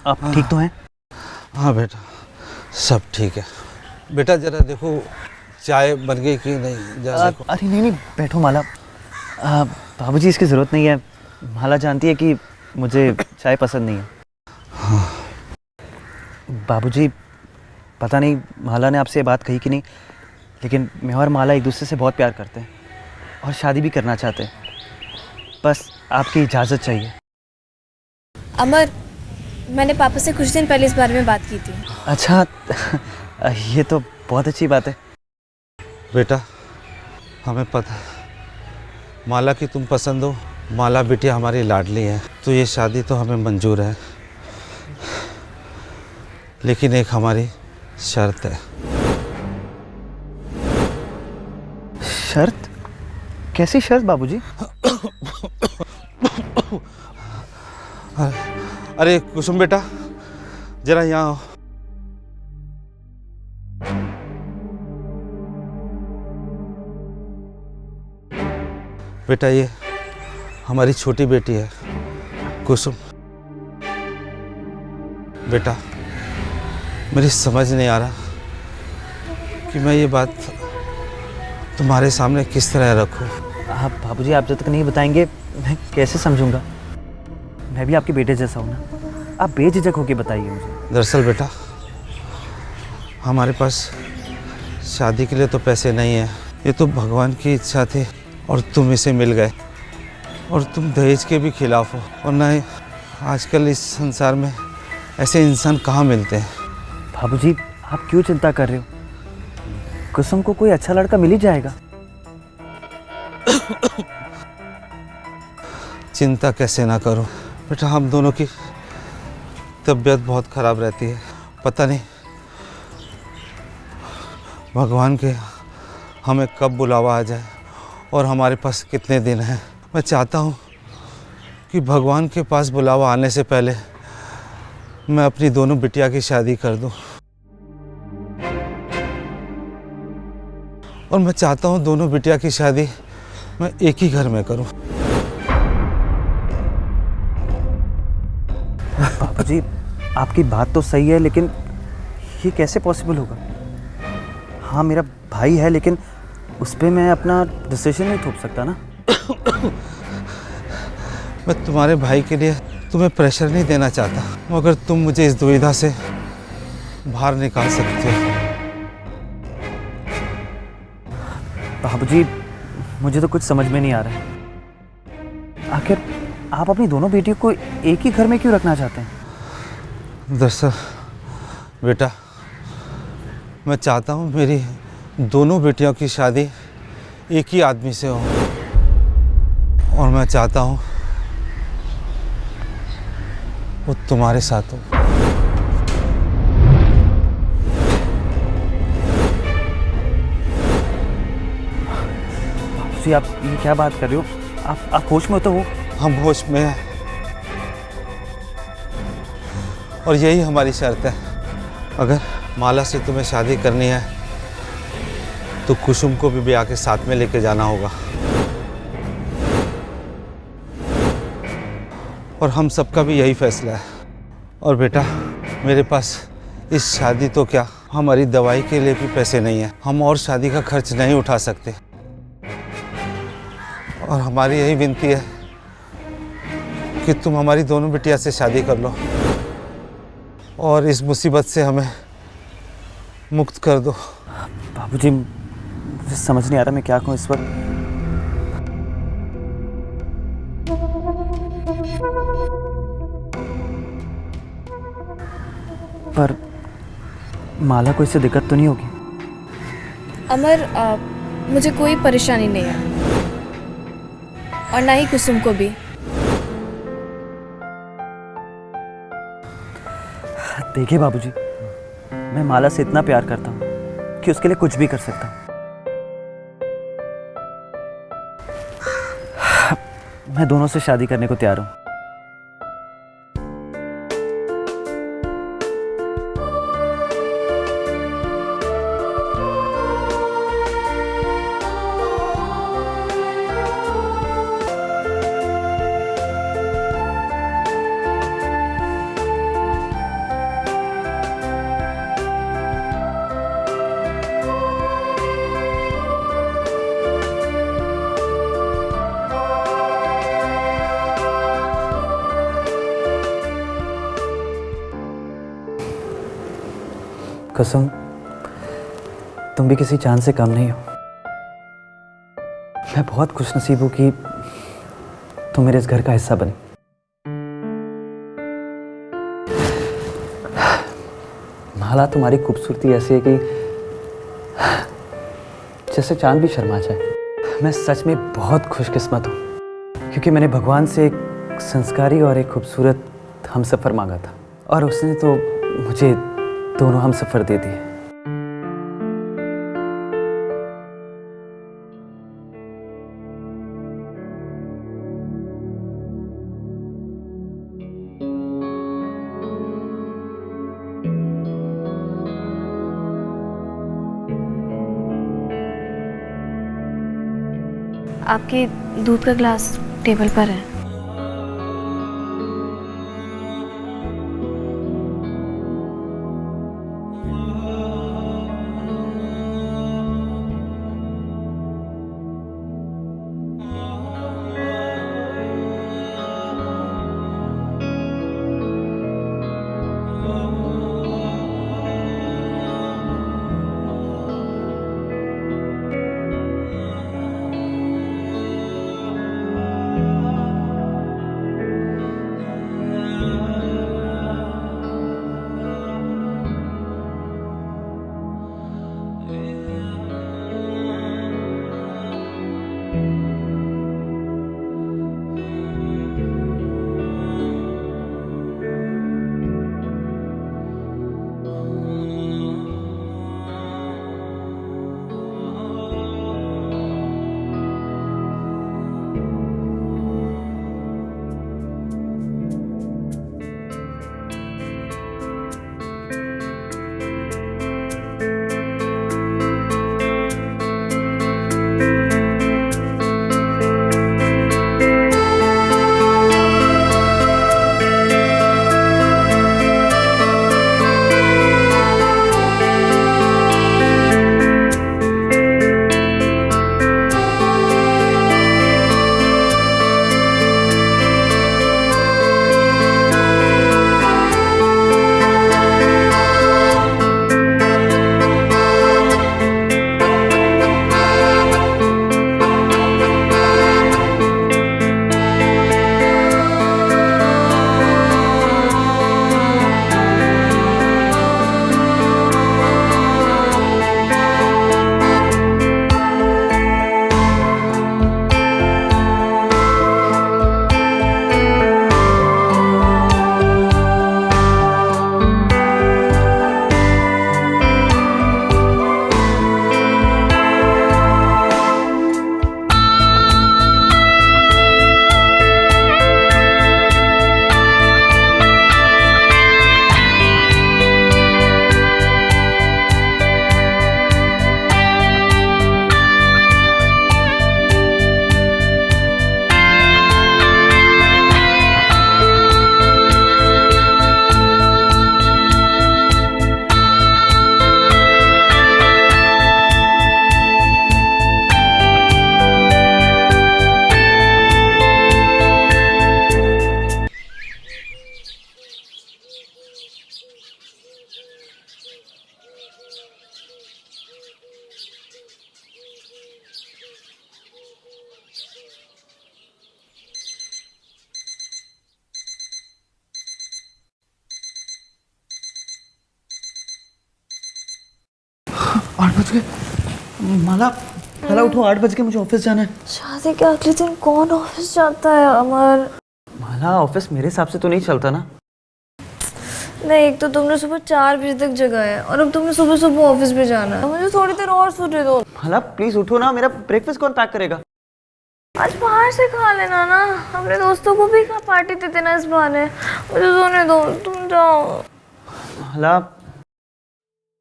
आप ठीक तो हैं? हाँ बेटा, सब ठीक है। बेटा जरा देखो चाय बन गई कि नहीं, जरा देखो। अरे नहीं नहीं, बैठो माला। बाबूजी इसकी ज़रूरत नहीं है। माला जानती है कि मुझे चाय पसंद नहीं है। हाँ। बाबूजी पता नहीं माला ने आपसे ये बात कही कि नहीं, लेकिन मैं और माला एक दूसरे से बहुत प्यार करते हैं और शादी भी करना चाहते हैं। बस आपकी इजाज़त चाहिए। अमर, मैंने पापा से कुछ दिन पहले इस बारे में बात की थी। अच्छा, ये तो बहुत अच्छी बात है। बेटा हमें पता है माला की तुम पसंद हो। माला बिटिया हमारी लाडली है, तो ये शादी तो हमें मंजूर है, लेकिन एक हमारी शर्त है। शर्त? कैसी शर्त बाबूजी? अरे कुसुम बेटा जरा यहाँ आओ। बेटा ये हमारी छोटी बेटी है कुसुम। बेटा मेरी समझ नहीं आ रहा कि मैं ये बात तुम्हारे सामने किस तरह रखूं। आप बाबूजी, आप जब तक नहीं बताएंगे मैं कैसे समझूंगा? मैं भी आपके बेटे जैसा हूँ ना। आप बेझिझक होके बताइए मुझे। दरअसल बेटा हमारे पास शादी के लिए तो पैसे नहीं है। ये तो भगवान की इच्छा थी और तुम इसे मिल गए, और तुम दहेज के भी खिलाफ हो। और ना ही आजकल इस संसार में ऐसे इंसान कहाँ मिलते हैं। बाबूजी आप क्यों चिंता कर रहे हो? कुसुम को कोई अच्छा लड़का मिल ही जाएगा। चिंता कैसे ना करो बेटा, हम दोनों की तबीयत बहुत ख़राब रहती है। पता नहीं भगवान के हमें कब बुलावा आ जाए और हमारे पास कितने दिन हैं। मैं चाहता हूँ कि भगवान के पास बुलावा आने से पहले मैं अपनी दोनों बिटिया की शादी कर दूँ, और मैं चाहता हूँ दोनों बिटिया की शादी मैं एक ही घर में करूँ। बाबूजी आपकी बात तो सही है, लेकिन ये कैसे पॉसिबल होगा? हाँ मेरा भाई है, लेकिन उस पर मैं अपना डिसीजन नहीं थोप सकता ना। मैं तुम्हारे भाई के लिए तुम्हें प्रेशर नहीं देना चाहता, मगर तुम मुझे इस दुविधा से बाहर निकाल सकते हो। बाबूजी मुझे तो कुछ समझ में नहीं आ रहा है। आखिर आप अपनी दोनों बेटियों को एक ही घर में क्यों रखना चाहते हैं? दरअसल बेटा मैं चाहता हूँ मेरी दोनों बेटियों की शादी एक ही आदमी से हो, और मैं चाहता हूँ वो तुम्हारे साथ हो। बाबूजी आप ये क्या बात कर रहे हो? आप होश में तो हो? हम होश में हैं, और यही हमारी शर्त है। अगर माला से तुम्हें शादी करनी है तो कुसुम को भी ब्याह के साथ में लेके जाना होगा, और हम सबका भी यही फैसला है। और बेटा मेरे पास इस शादी तो क्या, हमारी दवाई के लिए भी पैसे नहीं है। हम और शादी का खर्च नहीं उठा सकते, और हमारी यही विनती है कि तुम हमारी दोनों बिटिया से शादी कर लो और इस मुसीबत से हमें मुक्त कर दो। बाबूजी मुझे समझ नहीं आ रहा मैं क्या कहूँ इस वक्त। पर माला को इससे दिक्कत तो नहीं होगी? अमर, मुझे कोई परेशानी नहीं है, और ना ही कुसुम को भी। देखिए बाबूजी, मैं माला से इतना प्यार करता हूँ कि उसके लिए कुछ भी कर सकता हूँ। मैं दोनों से शादी करने को तैयार हूँ। कुसुम, तुम भी किसी चांद से कम नहीं हो। मैं बहुत खुशनसीब हूँ कि तुम मेरे इस घर का हिस्सा बनी। माला, तुम्हारी खूबसूरती ऐसी है कि जैसे चांद भी शर्मा जाए। मैं सच में बहुत खुशकिस्मत हूँ क्योंकि मैंने भगवान से एक संस्कारी और एक खूबसूरत हमसफ़र मांगा था और उसने तो मुझे दोनों हमसफ़र दे दिए। आपके दूध का ग्लास टेबल पर है। आठ बज गए। माला, माला उठो, 8 बज गए, मुझे ऑफिस जाना है। शादी के अगले दिन कौन ऑफिस जाता है अमर? माला, ऑफिस मेरे हिसाब से तो नहीं चलता ना। नहीं, एक तो तुमने सुबह 4 बजे तक जगाया और अब तुमने सुबह सुबह ऑफिस भी जाना है। मुझे थोड़ी देर और सोने दो। माला प्लीज उठो ना, मेरा ब्रेकफास्ट कौन पैक करेगा? आज बाहर से खा लेना ना, अपने दोस्तों को भी पार्टी दे देना इस बहाने। मुझे सोने दो, तुम जाओ। माला,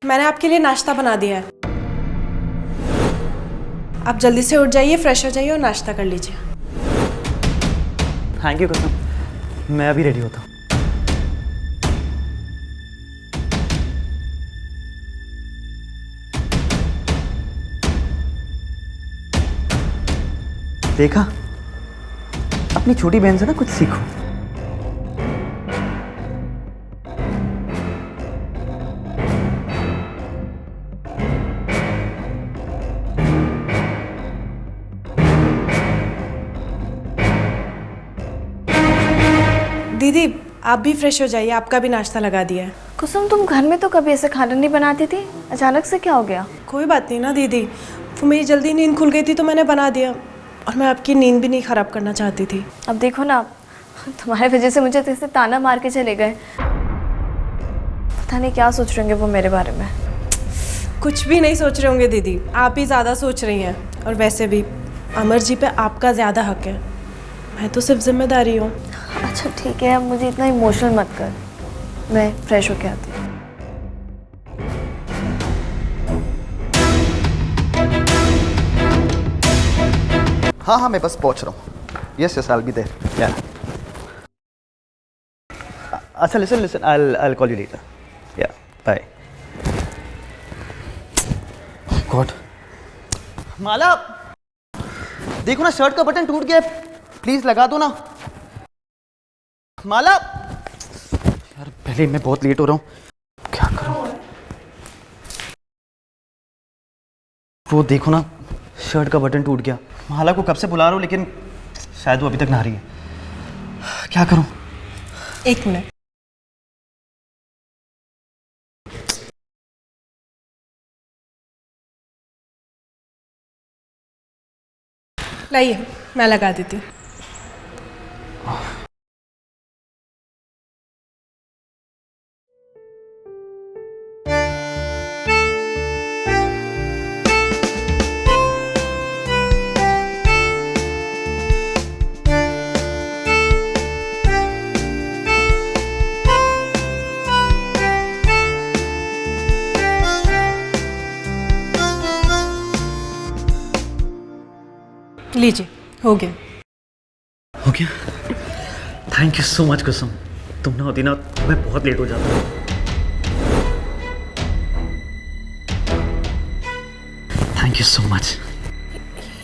मैंने आपके लिए नाश्ता बना दिया है, आप जल्दी से उठ जाइए, फ्रेश हो जाइए और नाश्ता कर लीजिए। थैंक यू कुसुम, मैं अभी रेडी होता हूँ। देखा, अपनी छोटी बहन से ना कुछ सीखो। दीदी आप भी फ्रेश हो जाइए, आपका भी नाश्ता लगा दिया है। कुसुम, तुम घर में तो कभी ऐसे खाना नहीं बनाती थी, अचानक से क्या हो गया? कोई बात नहीं ना दीदी, वो मेरी जल्दी नींद खुल गई थी तो मैंने बना दिया, और मैं आपकी नींद भी नहीं ख़राब करना चाहती थी। अब देखो ना, तुम्हारे वजह से मुझे तो ऐसे ताना मार के चले गए। पता नहीं क्या सोच रहे होंगे वो मेरे बारे में। कुछ भी नहीं सोच रहे होंगे दीदी, आप ही ज़्यादा सोच रही हैं। और वैसे भी अमर जी पे आपका ज़्यादा हक है, मैं तो सिर्फ जिम्मेदारी हूँ। अच्छा ठीक है, अब मुझे इतना इमोशनल मत कर, मैं फ्रेश होके आती हूँ। हाँ हाँ, मैं बस पहुंच रहा हूँ। Yes yes, I will be there. Yeah अच्छा, listen, I call you later. Yeah bye. God, Mala देखो ना, शर्ट का बटन टूट गया है, प्लीज लगा दो ना। माला यार, पहले मैं बहुत लेट हो रहा हूँ, क्या करूँ? वो देखो ना, शर्ट का बटन टूट गया। माला को कब से बुला रहा हूँ, लेकिन शायद वो अभी तक नहा रही है। क्या करूँ? एक मिनट, लाइए मैं लगा देती हूँ। लीजिए, हो गया। हो गया? थैंक यू सो मच कुसुम, तुम ना होती ना मैं बहुत लेट हो जाता। Thank you so much.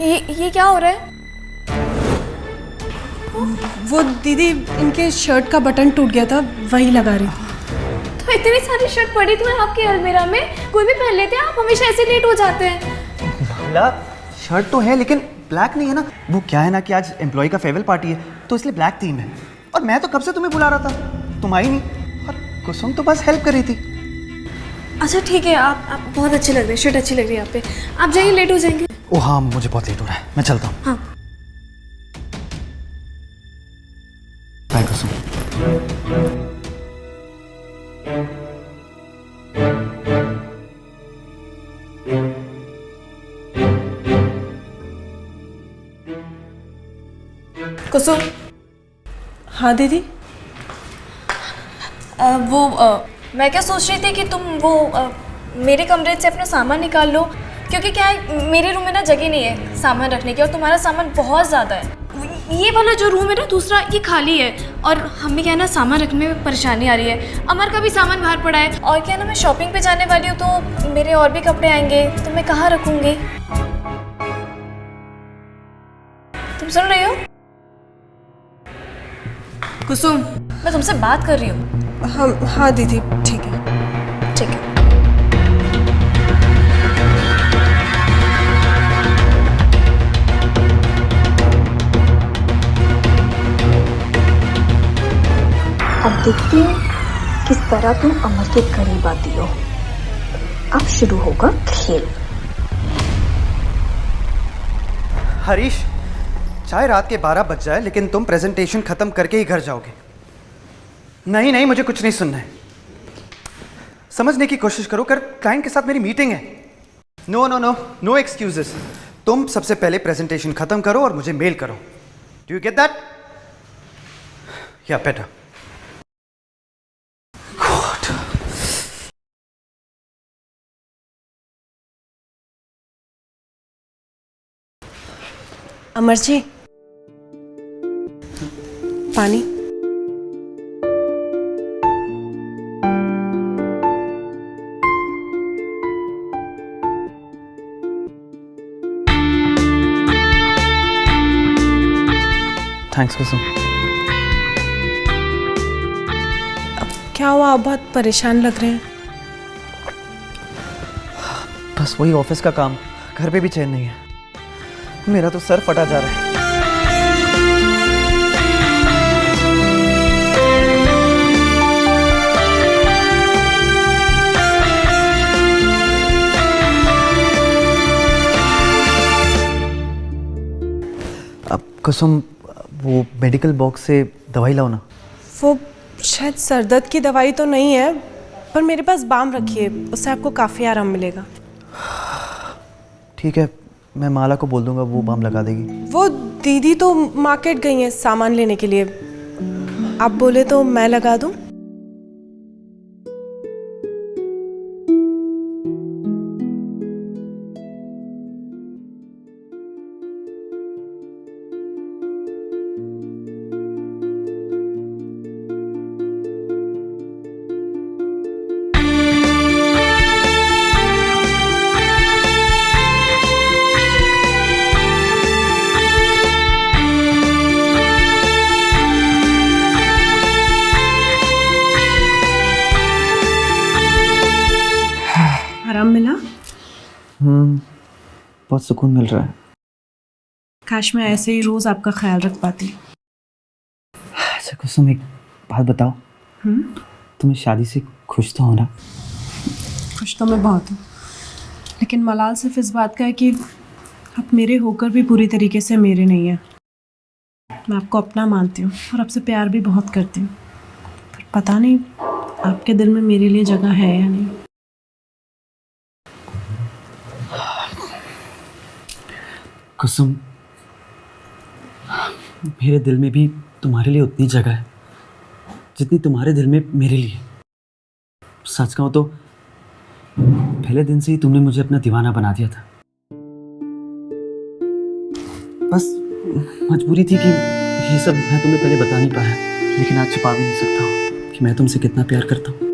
ये क्या हो रहा है? वो दीदी इनके शर्ट का बटन टूट गया था, वही लगा रही थी। तो इतनी सारी शर्ट पड़ी तो है आपके अलमीरा में, कोई भी पहन लेते हैं, आप हमेशा ऐसे लेट हो जाते हैं। माला, शर्ट तो है लेकिन ब्लैक नहीं है ना। वो क्या है ना कि आज एम्प्लॉय का फेयरवेल पार्टी है, तो इसलिए ब्लैक थीम है। और मैं तो कब से तुम्हें बुला रहा था, तुम आई नहीं। और कुसुम तो बस हेल्प कर रही थी। अच्छा ठीक है, आप बहुत अच्छे लग रहे हैं, शर्ट अच्छी लग रही है आप पे। आप जाइए, लेट हो जाएंगे। ओ हाँ, मुझे बहुत लेट हो रहा है, मैं चलता हूँ। हाँ। बाय कुसुम। कुसुम। हाँ दीदी। मैं क्या सोच रही थी कि तुम मेरे कमरे से अपना सामान निकाल लो, क्योंकि क्या है, मेरे रूम में ना जगह नहीं है सामान रखने की, और तुम्हारा सामान बहुत ज़्यादा है। ये वाला जो रूम है ना दूसरा, ये खाली है, और हमें क्या है ना सामान रखने में परेशानी आ रही है। अमर का भी सामान बाहर पड़ा है, और क्या है ना मैं शॉपिंग पे जाने वाली हूँ, तो मेरे और भी कपड़े आएंगे, तो मैं कहाँ रखूँगी? तुम सुन रही हो कुसुम। मैं तुमसे बात कर रही हूँ। हाँ दीदी, ठीक है। ठीक है। अब देखते हैं किस तरह तुम अमर के करीब आती हो। अब शुरू होगा खेल। हरीश, चाहे रात के 12 बज जाए, लेकिन तुम प्रेजेंटेशन खत्म करके ही घर जाओगे। नहीं नहीं, मुझे कुछ नहीं सुनना है। समझने की कोशिश करो, कर क्लाइंट के साथ मेरी मीटिंग है। No no no no excuses. तुम सबसे पहले प्रेजेंटेशन खत्म करो और मुझे मेल करो। Do you get that? या बेटर। अमर जी, पानी। थैंक्स कुसुम। क्या हुआ, आप बहुत परेशान लग रहे हैं। बस वही ऑफिस का काम, घर पे भी चैन नहीं है। मेरा तो सर फटा जा रहा है। कुसुम, वो मेडिकल बॉक्स से दवाई लाओ ना। वो शायद सर दर्द की दवाई तो नहीं है, पर मेरे पास बाम रखी है, उससे आपको काफ़ी आराम मिलेगा। ठीक है, मैं माला को बोल दूंगा, वो बाम लगा देगी। वो दीदी तो मार्केट गई हैं सामान लेने के लिए, आप बोले तो मैं लगा दूं? आराम मिला? बहुत सुकून मिल रहा है। काश मैं ऐसे ही रोज आपका ख्याल रख पाती। अच्छा कुसुम, एक बात बताओ, तुम इस शादी से खुश तो हो ना? खुश तो मैं बहुत हूँ, लेकिन मलाल सिर्फ इस बात का है कि आप मेरे होकर भी पूरी तरीके से मेरे नहीं हैं। मैं आपको अपना मानती हूँ और आपसे प्यार भी बहुत करती हूँ, पर पता नहीं आपके दिल में मेरे लिए जगह है या नहीं। कुसुम, मेरे दिल में भी तुम्हारे लिए उतनी जगह है जितनी तुम्हारे दिल में मेरे लिए। सच कहूं तो पहले दिन से ही तुमने मुझे अपना दीवाना बना दिया था। बस मजबूरी थी कि ये सब मैं तुम्हें पहले बता नहीं पाया, लेकिन आज छुपा भी नहीं सकता कि मैं तुमसे कितना प्यार करता हूँ।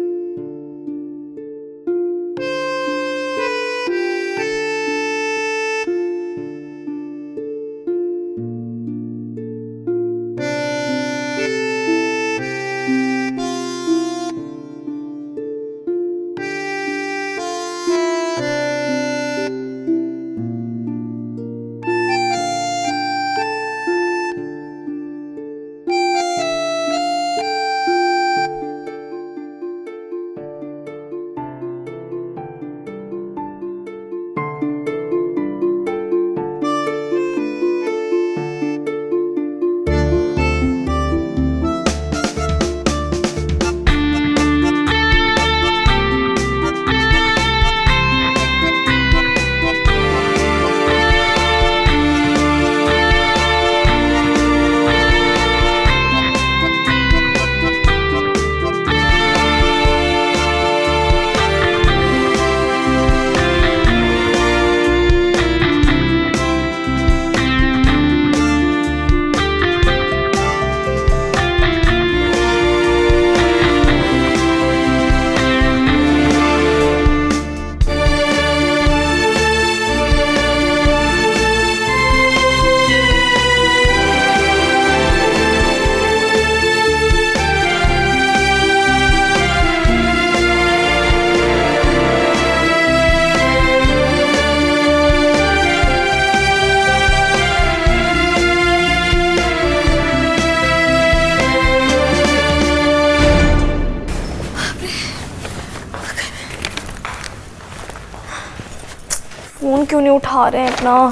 फोन क्यों नहीं उठा रहे हैं अपना?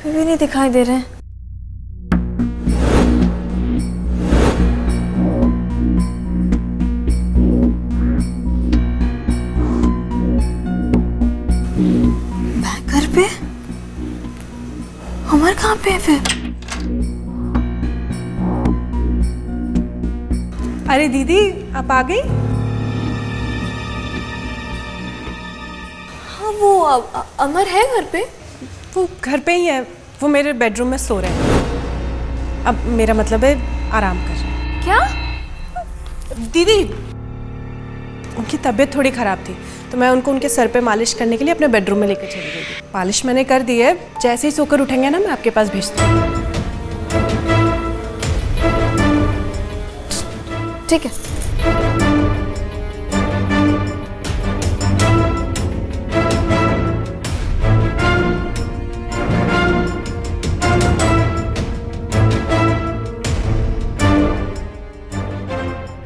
फिर भी नहीं दिखाई दे रहे हैं। मैं घर पे? अमर कहाँ पे है फिर? अरे दीदी, आप आ गई? हाँ, वो अमर है घर पे? वो घर पे ही है, वो मेरे बेडरूम में सो रहे हैं। अब मेरा मतलब है आराम कर रहे हैं। क्या? दीदी, उनकी तबीयत थोड़ी ख़राब थी, तो मैं उनको उनके सर पे मालिश करने के लिए अपने बेडरूम में लेकर चली गई थी। मालिश मैंने कर दी है, जैसे ही सोकर उठेंगे ना मैं आपके पास भेजती हूँ। ठीक है।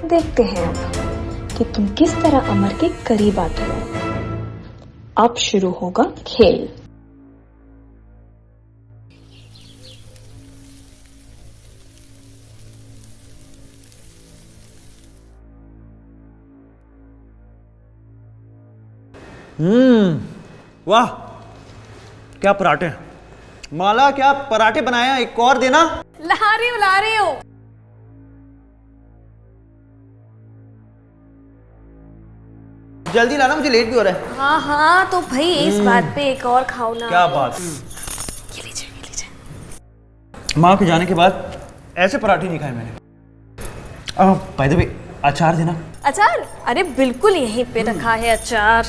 देखते हैं अब कि तुम किस तरह अमर के करीब आते हो। अब शुरू होगा खेल। वाह, क्या पराठे हैं। माला, क्या पराठे बनाया, एक और देना। ला रही हूँ। जल्दी लाना, मुझे लेट भी हो रहा है। हाँ हाँ, तो भाई इस बात पे एक और खाओ ना। क्या बात। ये लीजिए। माँ के जाने के बाद ऐसे पराठे नहीं खाए मैंने। बाय द वे, अचार देना। अचार? अरे बिल्कुल यहीं पे रखा है अचार।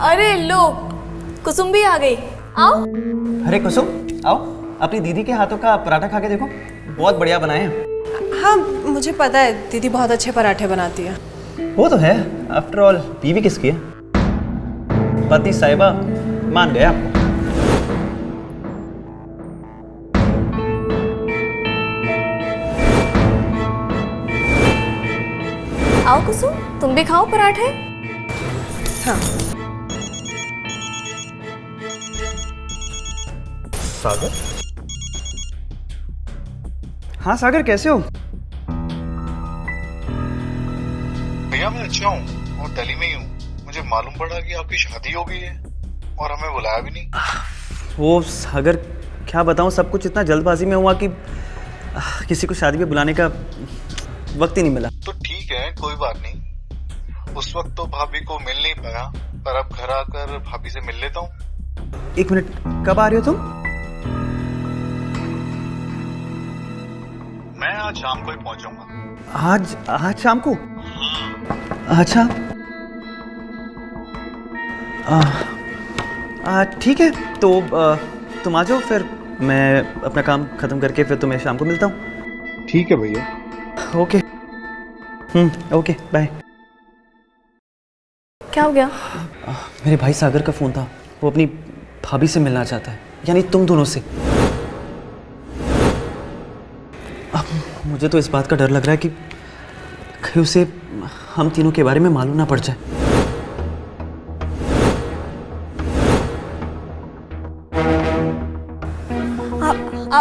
अरे लो, कुसुम भी आ गई। आओ। अरे कुसुम, आओ, अपनी दीदी के हाथों का पराठा खा के देखो, बहुत बढ़िया बनाए हैं। हाँ, मुझे पता है दीदी बहुत अच्छे पराठे बनाती है। वो तो है, आफ्टर ऑल बीवी किसकी है? पति साहिबा मान गया आपको। आओ कुसुम, तुम भी खाओ पराठे। हाँ। सागर? हाँ सागर, कैसे हो? भैया मैं अच्छा हूँ और दिल्ली में ही हूँ। मुझे मालूम पड़ा कि आपकी शादी हो गई है और हमें बुलाया भी नहीं। वो सागर, क्या बताऊँ, सब कुछ इतना जल्दबाजी में हुआ कि किसी को शादी में बुलाने का वक्त ही नहीं मिला। तो ठीक है, कोई बात नहीं। उस वक्त तो भाभी को मिल नहीं पाया, पर अब घर आकर भाभी से मिल लेता हूँ। एक मिनट, कब आ रही हो तुम? मैं आज शाम को ही पहुंच जाऊंगा। आज शाम को? अच्छा, ठीक है, तो तुम आ जाओ, फिर मैं अपना काम खत्म करके फिर तुम्हें शाम को मिलता हूँ। ठीक है भैया। ओके। Okay, bye. क्या हो गया? मेरे भाई सागर का फ़ोन था, वो अपनी भाभी से मिलना चाहता है, यानी तुम दोनों से। अब मुझे तो इस बात का डर लग रहा है कि कहीं उसे हम तीनों के बारे में मालूम ना पड़ जाए।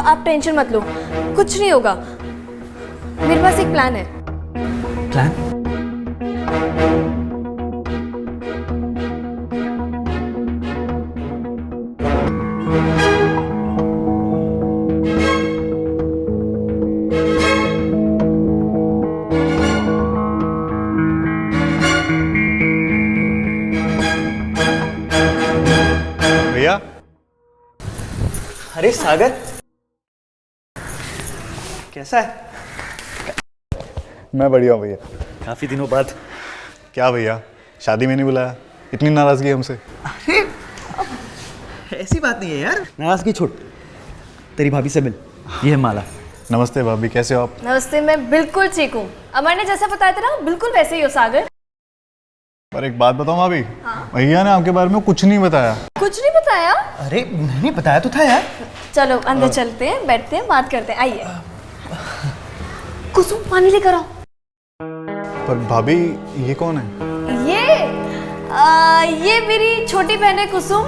आप टेंशन मत लो, कुछ नहीं होगा। मेरे पास एक प्लान है। प्लान? भैया, अरे सागर, कैसा है? मैं बढ़िया हूँ भैया। काफ़ी दिनों बाद। क्या भैया, शादी में नहीं बुलाया? इतनी नाराजगी हमसे? अरे ऐसी बात नहीं है यार, नाराजगी छोड़, तेरी भाभी से मिल, ये है माला। नमस्ते भाभी, कैसे हो आप? नमस्ते, मैं बिल्कुल ठीक हूँ। अमर ने जैसा बताया था ना, बिल्कुल वैसे ही हो सागर। पर एक बात बताऊँ भाभी, भैया ने आपके बारे में कुछ नहीं बताया। कुछ नहीं बताया? अरे नहीं बताया तो था यार। चलो अंदर चलते हैं, बैठते हैं, बात करते हैं। आइए। कुसुम, पानी लेकर आओ। पर भाभी, ये कौन है? ये मेरी छोटी बहन है कुसुम।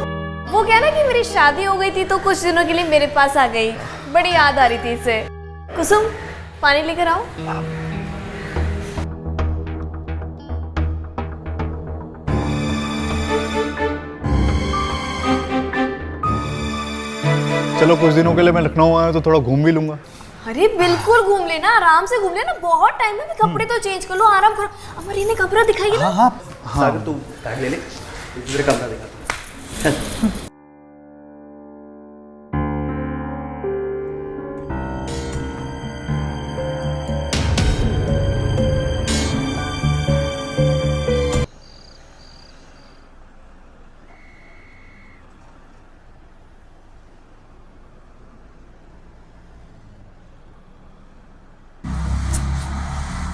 वो क्या ना कि मेरी शादी हो गई थी तो कुछ दिनों के लिए मेरे पास आ गई। बड़ी याद आ रही थी इसे। कुसुम, पानी लेकर आओ। चलो कुछ दिनों के लिए मैं लखनऊ आया तो थोड़ा घूम भी लूंगा। अरे बिल्कुल घूम लेना, आराम से घूम लेना, बहुत टाइम है। कपड़े तो चेंज कर लो, आराम करो। अमर इन्हें कपड़ा दिखाइए ना। हाँ, सागर तू बैग ले ले, मेरे कमरा दिखा। चल।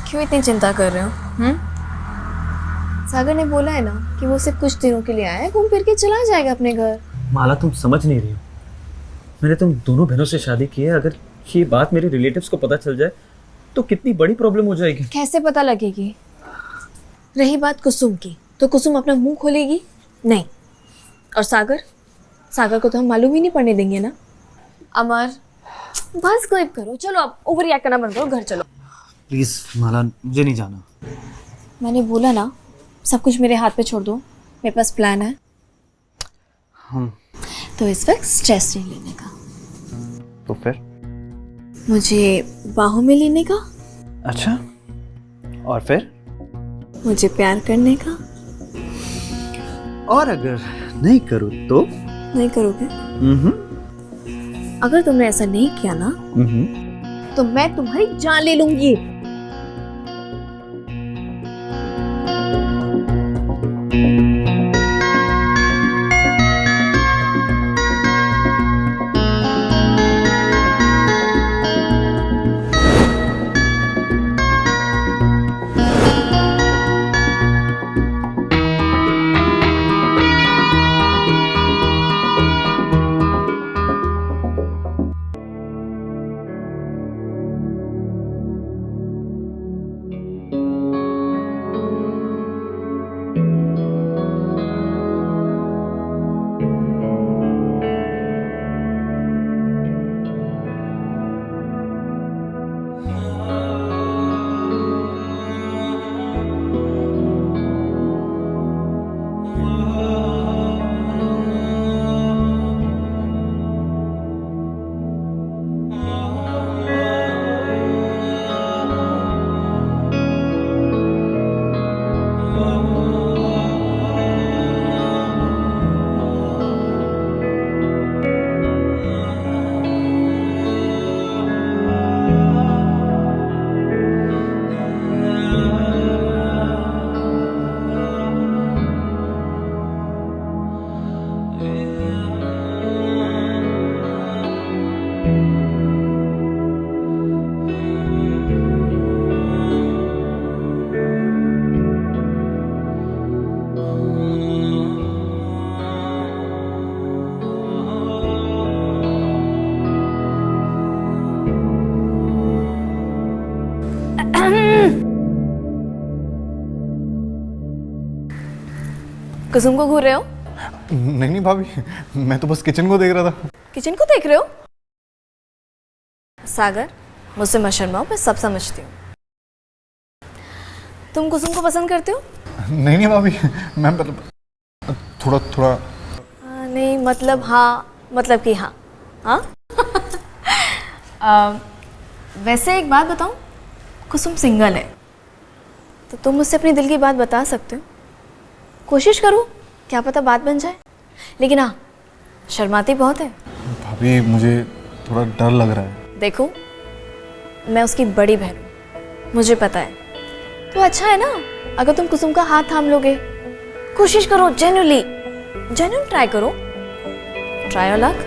क्यों इतनी चिंता कर रहे हो? सागर ने बोला है ना कि वो सिर्फ कुछ दिनों के लिए आया है, घूम फिर के चला जाएगा अपने घर। माला, तुम समझ नहीं रही हो, मैंने तुम दोनों बहनों से शादी की है। अगर ये बात मेरे रिलेटिव्स को पता चल जाए तो कितनी बड़ी प्रॉब्लम हो जाएगी। कैसे पता लगेगी? रही बात कुसुम की, तो कुसुम अपना मुंह खोलेगी नहीं। और सागर को तो हम मालूम ही नहीं पड़ने देंगे ना। अमर, बस क्लिप करो, चलो अब ओवर रिएक्ट करना बंद करो, घर चलो। प्लीज़ माला, मुझे नहीं जाना। मैंने बोला ना, सब कुछ मेरे हाथ पे छोड़ दो, मेरे पास प्लान है। तो इस वक्त स्ट्रेस नहीं लेने का, तो फिर? मुझे बाहों में लेने का, अच्छा, और फिर? मुझे प्यार करने का। और अगर नहीं करूँ तो? नहीं करोगे? अगर तुमने ऐसा नहीं किया ना तो मैं तुम्हारी जान ले लूंगी। कुसुम को घूर रहे हो? नहीं नहीं भाभी, मैं तो बस किचन को देख रहा था। किचन को देख रहे हो? सागर, मुझसे मत शर्माओ, मैं सब समझती हूँ। तुम कुसुम को पसंद करते हो? नहीं नहीं भाभी, मैं मतलब थोड़ा थोड़ा। नहीं मतलब हाँ, मतलब कि हाँ। हाँ वैसे एक बात बताऊँ, कुसुम सिंगल है, तो तुम मुझसे अपनी दिल की बात बता सकते हो। कोशिश करो, क्या पता बात बन जाए। लेकिन हाँ, शर्माती बहुत है। भाभी मुझे थोड़ा डर लग रहा है। देखो, मैं उसकी बड़ी बहन हूँ, मुझे पता है। तो अच्छा है ना अगर तुम कुसुम का हाथ थाम लोगे। कोशिश करो, जेन्युइन ट्राई करो। Try your luck.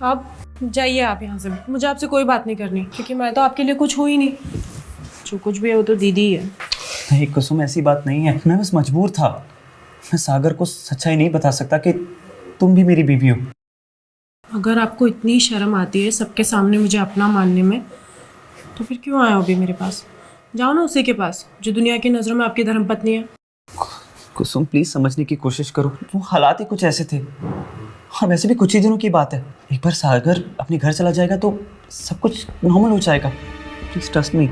अब जाइए आप यहाँ से, मुझे आपसे कोई बात नहीं करनी, क्योंकि मैं तो आपके लिए कुछ हूँ ही नहीं। जो कुछ भी है वो तो दीदी ही है। नहीं कुसुम, ऐसी बात नहीं है, मैं बस मजबूर था। मैं सागर को सच्चाई नहीं बता सकता कि तुम भी मेरी बीवी हो। अगर आपको इतनी शर्म आती है सबके सामने मुझे अपना मानने में, तो फिर क्यों आए हो अभी मेरे पास? जाओ ना उसी के पास जो दुनिया की नज़रों में आपकी धर्मपत्नी है। कुसुम प्लीज़ समझने की कोशिश करो, वो हालात ही कुछ ऐसे थे। और वैसे भी कुछ ही दिनों की बात है, एक बार सागर अपने घर चला जाएगा तो सब कुछ नॉर्मल हो जाएगा। Please trust me.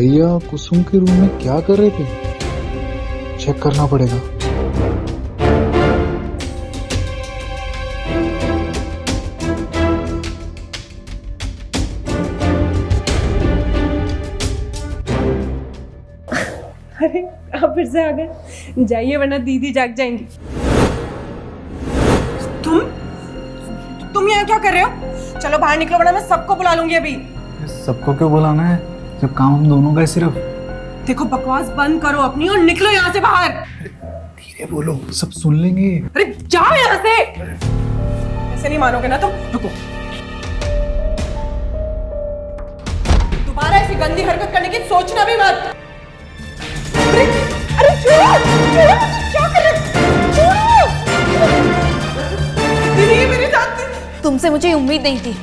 भैया कुसुम के रूम में क्या कर रहे थे? चेक करना पड़ेगा। अरे आप फिर से आ गए, जाइए वरना दीदी जाग जाएंगी। तुम यहाँ क्या कर रहे हो? चलो बाहर निकलो वरना मैं सबको बुला लूंगी अभी। सबको क्यों बुलाना है जब काम हम दोनों का है सिर्फ? देखो बकवास बंद करो अपनी और निकलो यहाँ से बाहर। धीरे बोलो, सब सुन लेंगे। अरे जाओ यहाँ से। ऐसे नहीं मानोगे ना तुम। रुको, दोबारा ऐसी गंदी हरकत करने की सोचना भी मत। अरे अरे छोड़ो, छोड़ो, क्या कर रहे हो? दीदी ये मेरे साथ थी। तुमसे मुझे उम्मीद नहीं थी।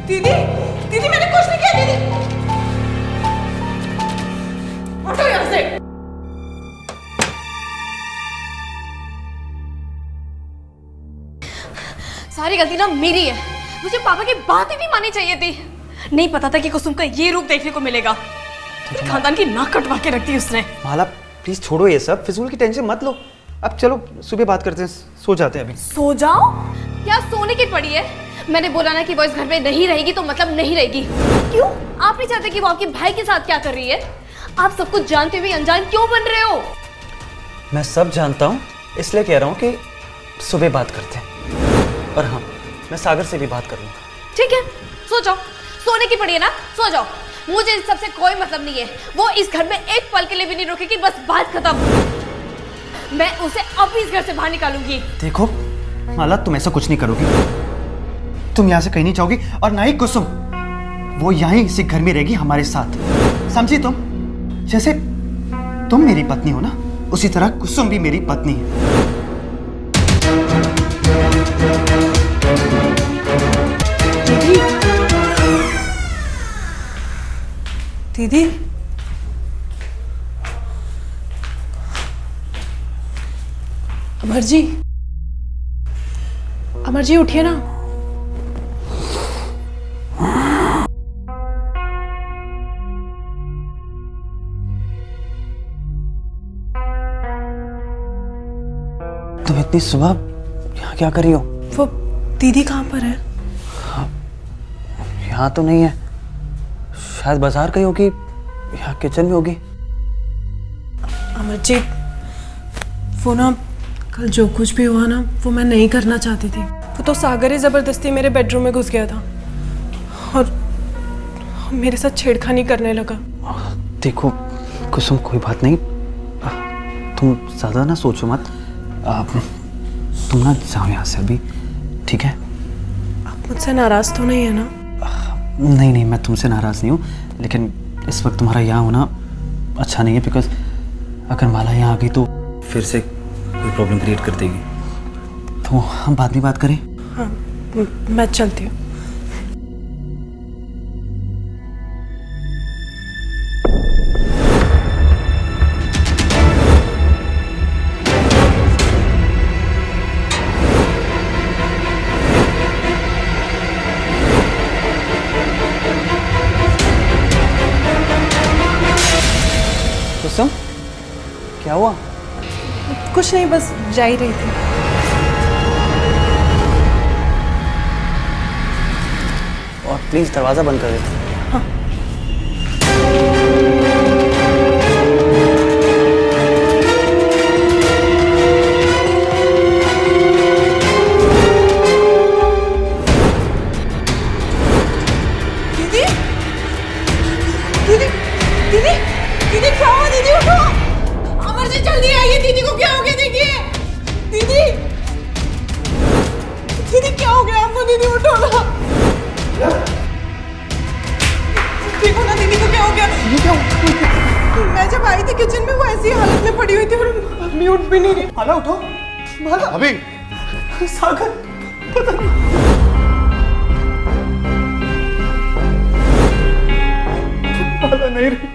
दीदी दीदी मैंने कुछ नहीं किया। दीदी हटो यहाँ से। सारी गलती ना मेरी है। मुझे पापा की बात ही नहीं माननी चाहिए थी। नहीं पता था कि कुसुम का ये रूप देखने को मिलेगा। खानदान की नाक कटवा के रख दी उसने। माला प्लीज छोड़ो ये सब, फिजूल की टेंशन मत लो। अब चलो सुबह बात करते हैं, सो जाते हैं अभी। सो जाओ? क्या सोने की पड़ी है? मैंने बोला ना कि वो इस घर में नहीं रहेगी तो मतलब नहीं रहेगी। क्यों? आप नहीं चाहते कि वो आपके भाई के साथ क्या कर रही है? आप सब कुछ जानते हुए अनजान क्यों बन रहे हो? मैं सब जानता हूँ, इसलिए कह रहा हूँ कि सुबह बात करते हैं। और हाँ, मैं सागर से भी बात कर लूँगा। ठीक है, सो जाओ। सोने की पड़ी है ना, सो जाओ। मुझे इस सबसे कोई मतलब नहीं है। वो इस घर में एक पल के लिए भी नहीं रुकेगी, बस बात खत्म। मैं उसे अब इस घर से बाहर निकालूंगी। देखो माला, तुम ऐसा कुछ नहीं करोगी। तुम यहाँ से कहीं नहीं जाओगी और ना ही कुसुम। वो यहीं इसी घर में रहेगी हमारे साथ, समझी तुम? जैसे तुम मेरी पत्नी हो ना, उसी तरह कुसुम भी मेरी पत्नी है। दीदी अमर जी उठिए ना। तुम इतनी सुबह यहाँ क्या कर रही हो? वो दीदी कहाँ पर है? यहाँ तो नहीं है, शायद बाजार गई होगी, यहाँ किचन में होगी। अमरजीत, वो ना कल जो कुछ भी हुआ ना वो मैं नहीं करना चाहती थी। वो तो सागर ही ज़बरदस्ती मेरे बेडरूम में घुस गया था और मेरे साथ छेड़खानी करने लगा। देखो कुसुम, कोई बात नहीं, तुम ज़्यादा ना सोचो मत। तुम ना जाओ यहाँ से अभी, ठीक है? आप मुझसे नाराज़ तो नहीं है ना? नहीं नहीं, मैं तुमसे नाराज़ नहीं हूँ, लेकिन इस वक्त तुम्हारा यहाँ होना अच्छा नहीं है, बिकॉज अगर माला यहाँ आ गई तो फिर से कोई प्रॉब्लम क्रिएट कर देगी। तो हम बाद में बात करें? हाँ, मैं चलती हूँ। कुसुम, क्या हुआ? कुछ नहीं, बस जा ही रही थी। और प्लीज़ दरवाज़ा बंद कर दे। दीदी दीदी दीदी दीदी क्या हुआ? दीदी उठो। अमर जी जल्दी आइए, दीदी को क्या हो गया? देखिए दीदी, दीदी क्या हो गया आपको? दीदी उठो ना, देखो ना दीदी को क्या हो गया। मैं जब आई थी किचन में वो ऐसी हालत में पड़ी हुई थी और अभी उठ भी नहीं रही। माला उठो, माला। अभी सागर, पता नहीं। माला नहीं रही।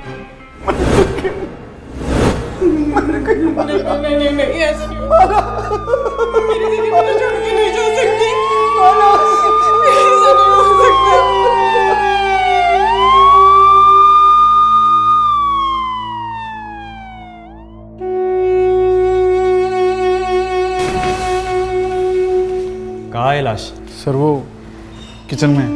नहीं ऐसा नहीं होगा। मेरी दीदी मुझे छोड़ के नहीं जा सकती। ऐसा नहीं हो सकता। सर वो किचन में है।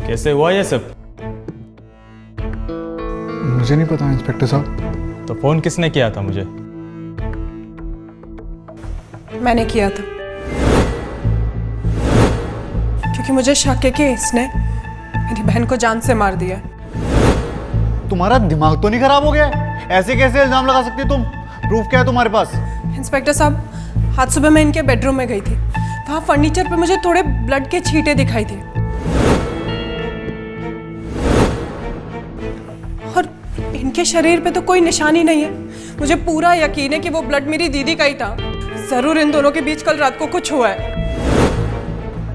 कैसे हुआ ये सब? मुझे नहीं पता इंस्पेक्टर साहब। तो फोन किसने किया था मुझे? मैंने किया था, क्योंकि मुझे शक है कि इसने मेरी बहन को जान से मार दिया। तुम्हारा दिमाग तो नहीं खराब हो गया है? ऐसे कैसे इल्जाम लगा सकती तुम? प्रूफ क्या है तुम्हारे पास? इंस्पेक्टर साहब, आज सुबह मैं इनके बेडरूम में गई थी। वहाँ फर्नीचर पे मुझे थोड़े ब्लड के छींटे दिखाई दिए और इनके शरीर पे तो कोई निशानी नहीं है। मुझे पूरा यकीन है कि वो ब्लड मेरी दीदी का ही था। जरूर इन दोनों के बीच कल रात को कुछ हुआ है।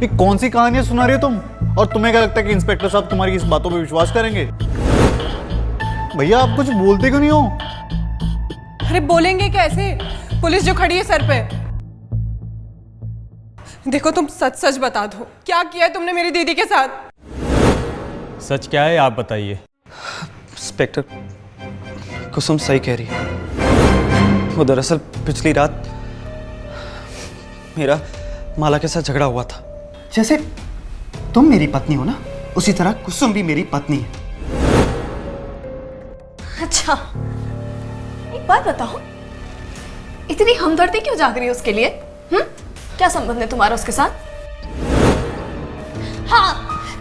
ये कौन सी कहानियां सुना रही हो तुम? और तुम्हें क्या लगता है कि इंस्पेक्टर साहब तुम्हारी इस बातों पे विश्वास करेंगे? भैया आप कुछ बोलते क्यों नहीं हो? अरे बोलेंगे कैसे? पुलिस जो खड़ी है सर पे। देखो तुम सच सच बता दो, क्या किया है तुमने मेरी दीदी के साथ? सच क्या है आप बताइए। इंस्पेक्टर, कुसुम सही कह रही है। वो दरअसल पिछली रात मेरा माला के साथ झगड़ा हुआ था। जैसे तुम मेरी पत्नी हो ना, उसी तरह कुसुम भी मेरी पत्नी है। अच्छा, एक बात बताओ, इतनी हमदर्दी क्यों जाग रही है उसके लिए? क्या संबंध है तुम्हारा उसके साथ? हाँ,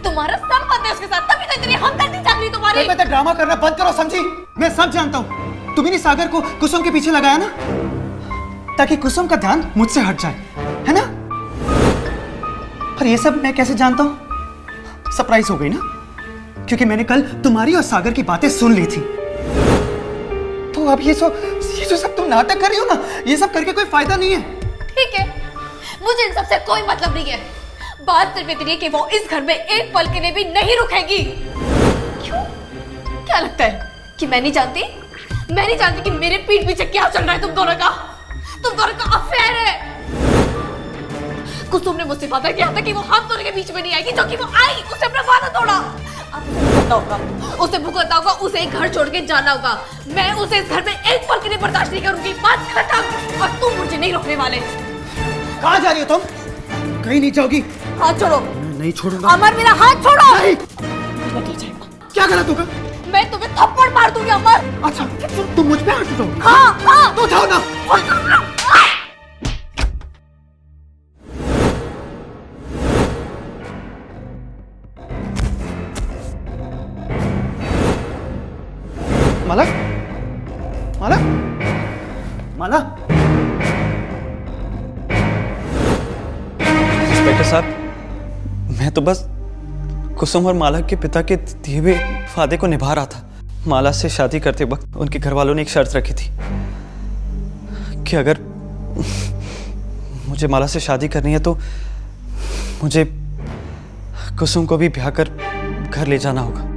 तुम्हारा संबंध है उसके साथ, तभी तो इतनी हमदर्दी जाग रही तुम्हारी। बेटा ड्रामा करना बंद करो, समझी? मैं सब जानता हूँ। तुमने सागर को कुसुम के पीछे लगाया ना, ताकि कुसुम का ध्यान मुझसे हट जाए, है ना? पर ये सब मैं कैसे जानता हूँ? सरप्राइज हो गई ना, क्योंकि मैंने कल तुम्हारी और सागर की बातें सुन ली थी। तो अब ये जो सब तुम नाटक कर रही हो ना, ये सब करके कोई फायदा नहीं है। ठीक है, मुझे इन सबसे कोई मतलब नहीं है। बात सिर्फ इतनी है कि वो इस घर में एक पल के लिए भी नहीं रुकेगी। क्यों? क्या लगता है कि मैं नहीं जानती? मैं नहीं जानती कि मेरे पीठ पीछे क्या चल रहा है तुम दोनों का? तुम दोनों का अफेयर है। कुसुम ने मुझसे वादा किया था कि वो हम दोनों के बीच में नहीं आएगी, जो कि वो आई। उसे अपना वादा तोड़ा। अब उसे भुगतना होगा, उसे एक घर छोड़ के जाना होगा। मैं उसे इस घर में एक पल के लिए बर्दाश्त नहीं करूंगी। बात खत्म। और तुम मुझे नहीं रोकने वाले। कहाँ जा रही हो तुम? कहीं नहीं जाओगी। हाथ छोड़ो। मैं नहीं छोड़ूंगा। अमर, मेरा हाथ छोड़ो। नहीं। क्या गलत होगा? मैं तुम्हें थप्पड़ मार दूंगी अमर। अच्छा, तुम मुझ पे हाथ उठाओ? हाँ, तो उठाओ ना। माला, माला, माला। इंस्पेक्टर साहब, मैं तो बस कुसुम और माला के पिता के दिए हुए वादे को निभा रहा था। माला से शादी करते वक्त उनके घर वालों ने एक शर्त रखी थी कि अगर मुझे माला से शादी करनी है तो मुझे कुसुम को भी ब्याह कर घर ले जाना होगा।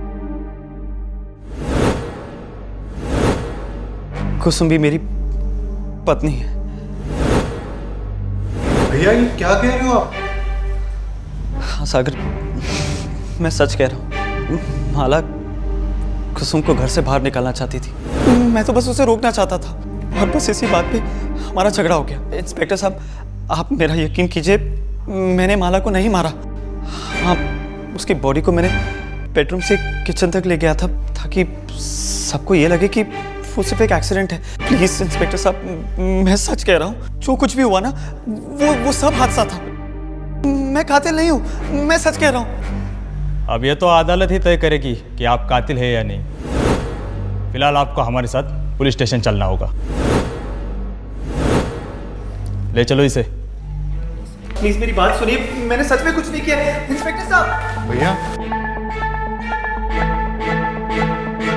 कुसुम भी मेरी पत्नी है। भैया ये क्या कह रहे हो आप? हाँ सागर, मैं सच कह रहा हूँ। माला कुसुम को घर से बाहर निकालना चाहती थी। मैं तो बस उसे रोकना चाहता था और बस इसी बात पे हमारा झगड़ा हो गया। इंस्पेक्टर साहब, आप मेरा यकीन कीजिए, मैंने माला को नहीं मारा। हाँ, उसकी बॉडी को मैंने बेडरूम से किचन तक ले गया था ताकि सबको ये लगे कि वो सिर्फ एक एक्सीडेंट है। प्लीज इंस्पेक्टर साहब, मैं सच कह रहा हूँ, जो कुछ भी हुआ ना वो सब हादसा था। मैं कातिल नहीं हूँ, मैं सच कह रहा हूँ। अब ये तो अदालत ही तय करेगी कि आप कातिल है या नहीं। फिलहाल आपको हमारे साथ पुलिस स्टेशन चलना होगा। ले चलो इसे। प्लीज मेरी बात सुनिए, मैंने सच में कुछ नहीं किया। इंस्पेक्टर साहब। भैया